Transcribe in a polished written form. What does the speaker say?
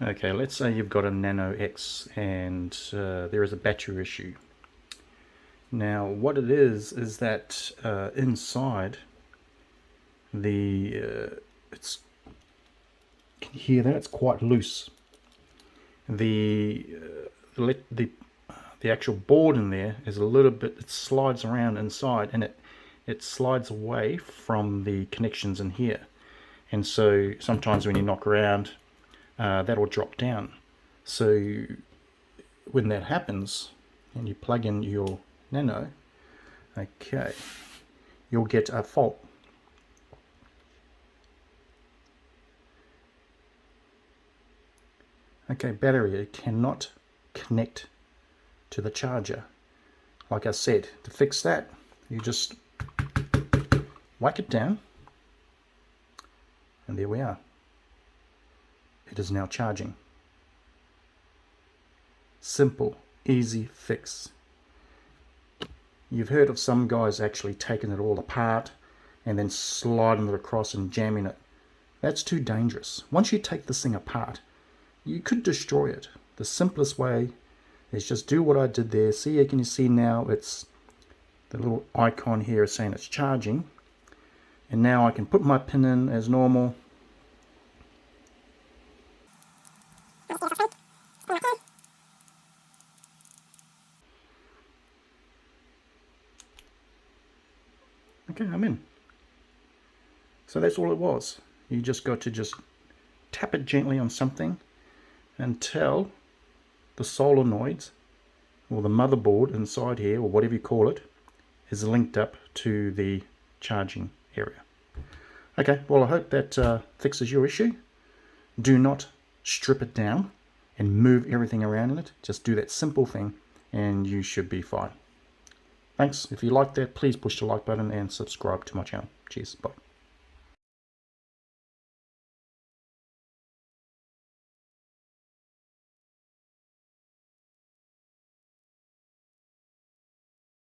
Okay, let's say you've got a Nano X and there is a battery issue. Now what it is that inside the it's, can you hear that? It's quite loose. The actual board in there is a little bit, it slides around inside, and it slides away from the connections in here, and so sometimes when you knock around that'll drop down. So when that happens and you plug in your Nano, okay, you'll get a fault. Okay, battery cannot connect to the charger. Like I said, to fix that, you just whack it down, and there we are. It is now charging. Simple, easy fix. You've heard of some guys actually taking it all apart and then sliding it across and jamming it. That's too dangerous. Once you take this thing apart, you could destroy it. The simplest way is just do what I did there. See, can you see now it's the little icon here is saying it's charging, and now I can put my pin in as normal. Okay, I'm in. So that's all it was. You just got to just tap it gently on something until the solenoids, or the motherboard inside here, or whatever you call it, is linked up to the charging area. Okay, well, I hope that fixes your issue. Do not strip it down and move everything around in it. Just do that simple thing and you should be fine. Thanks. If you like that, please push the like button and subscribe to my channel. Cheers. Bye.